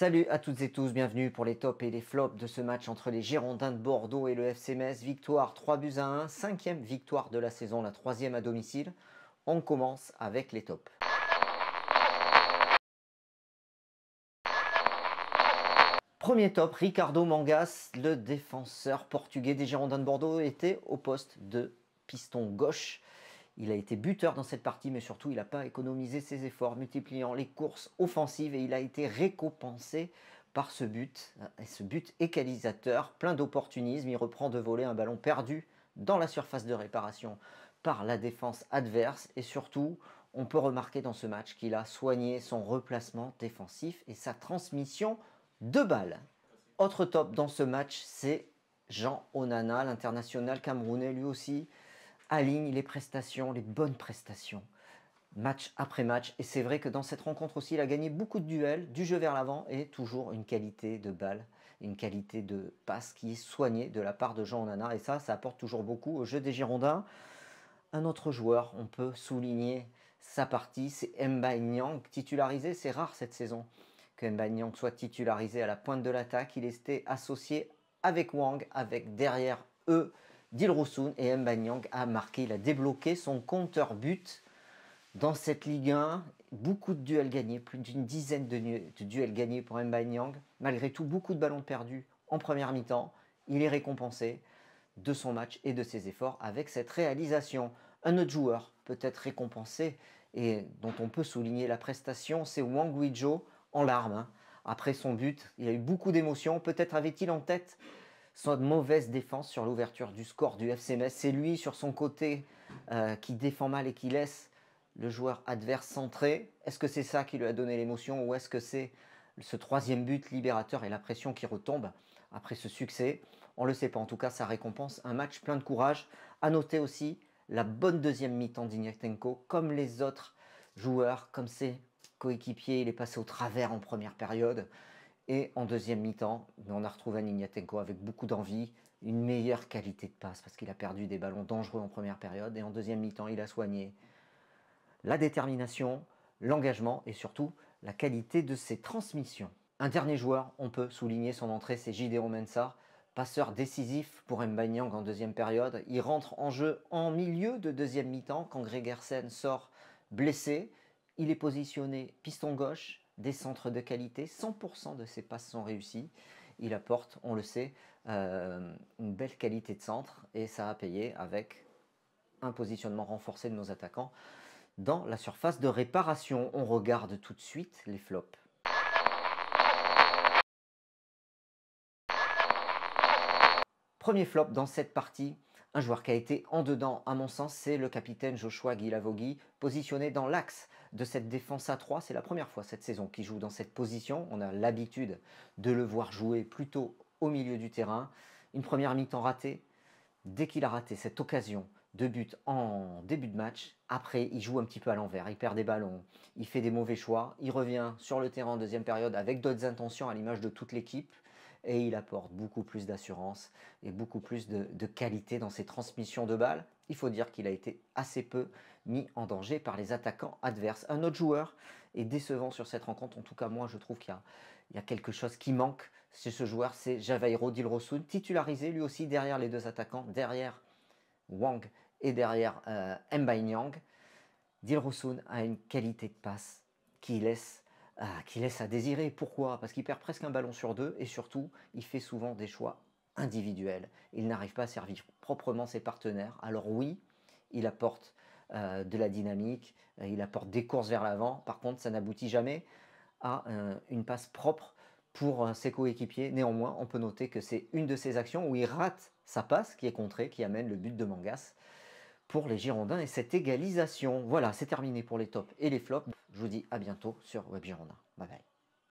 Salut à toutes et tous, bienvenue pour les tops et les flops de ce match entre les Girondins de Bordeaux et le FC Metz. Victoire 3-1, cinquième victoire de la saison, la troisième à domicile. On commence avec les tops. Premier top, Ricardo Mangas, le défenseur portugais des Girondins de Bordeaux, était au poste de piston gauche. Il a été buteur dans cette partie, mais surtout il n'a pas économisé ses efforts, multipliant les courses offensives et il a été récompensé par ce but égalisateur, plein d'opportunisme. Il reprend de voler un ballon perdu dans la surface de réparation par la défense adverse et surtout, on peut remarquer dans ce match qu'il a soigné son replacement défensif et sa transmission de balles. Autre top dans ce match, c'est Jean Onana, l'international camerounais lui aussi, aligne les prestations, les bonnes prestations, match après match. Et c'est vrai que dans cette rencontre aussi, il a gagné beaucoup de duels, du jeu vers l'avant et toujours une qualité de balle, une qualité de passe qui est soignée de la part de Jean Onana. Et ça apporte toujours beaucoup au jeu des Girondins. Un autre joueur, on peut souligner sa partie, c'est Mbaye Niang, titularisé. C'est rare cette saison que Mbaye Niang soit titularisé à la pointe de l'attaque. Il était associé avec Wang, avec derrière eux Dilrosun, et Mbaye Niang a marqué, il a débloqué son compteur but dans cette Ligue 1. Beaucoup de duels gagnés, plus d'une dizaine de duels gagnés pour Mbaye Niang. Malgré tout, beaucoup de ballons perdus en première mi-temps. Il est récompensé de son match et de ses efforts avec cette réalisation. Un autre joueur peut être récompensé et dont on peut souligner la prestation, c'est Wang Guizhou en larmes. Après son but, il a eu beaucoup d'émotions. Peut-être avait-il en tête son mauvaise défense sur l'ouverture du score du FC Metz. C'est lui sur son côté qui défend mal et qui laisse le joueur adverse centrer. Est-ce que c'est ça qui lui a donné l'émotion ou est-ce que c'est ce troisième but libérateur et la pression qui retombe après ce succès? On ne le sait pas. En tout cas, ça récompense un match plein de courage. À noter aussi la bonne deuxième mi-temps d'Ignatenko. Comme les autres joueurs, comme ses coéquipiers, il est passé au travers en première période. Et en deuxième mi-temps, on a retrouvé un Ignatenko avec beaucoup d'envie, une meilleure qualité de passe parce qu'il a perdu des ballons dangereux en première période. Et en deuxième mi-temps, il a soigné la détermination, l'engagement et surtout la qualité de ses transmissions. Un dernier joueur, on peut souligner son entrée, c'est Gideon Mensah, passeur décisif pour Mbaye Niang en deuxième période. Il rentre en jeu en milieu de deuxième mi-temps quand Gregersen sort blessé. Il est positionné piston gauche, des centres de qualité, 100% de ses passes sont réussies. Il apporte, on le sait, une belle qualité de centre et ça a payé avec un positionnement renforcé de nos attaquants dans la surface de réparation. On regarde tout de suite les flops. Premier flop dans cette partie, un joueur qui a été en dedans, à mon sens, c'est le capitaine Joshua Guilavogui, positionné dans l'axe de cette défense à 3. C'est la première fois cette saison qu'il joue dans cette position. On a l'habitude de le voir jouer plutôt au milieu du terrain. Une première mi-temps ratée. Dès qu'il a raté cette occasion de but en début de match, après il joue un petit peu à l'envers, il perd des ballons, il fait des mauvais choix, il revient sur le terrain en deuxième période avec d'autres intentions à l'image de toute l'équipe et il apporte beaucoup plus d'assurance et beaucoup plus de qualité dans ses transmissions de balles. Il faut dire qu'il a été assez peu mis en danger par les attaquants adverses. Un autre joueur est décevant sur cette rencontre, en tout cas moi je trouve qu'il y a quelque chose qui manque chez ce joueur, c'est Javairo Dilrosun, titularisé lui aussi derrière les deux attaquants, derrière Wang et derrière Mbaye Niang. Dilrosun a une qualité de passe qui laisse à désirer. Pourquoi? Parce qu'il perd presque un ballon sur deux et surtout, il fait souvent des choix individuels. Il n'arrive pas à servir proprement ses partenaires. Alors oui, il apporte de la dynamique, il apporte des courses vers l'avant. Par contre, ça n'aboutit jamais à une passe propre pour ses coéquipiers. Néanmoins, on peut noter que c'est une de ses actions où il rate sa passe qui est contrée, qui amène le but de Mangas pour les Girondins et cette égalisation. Voilà, c'est terminé pour les tops et les flops. Je vous dis à bientôt sur Web Girondins. Bye bye.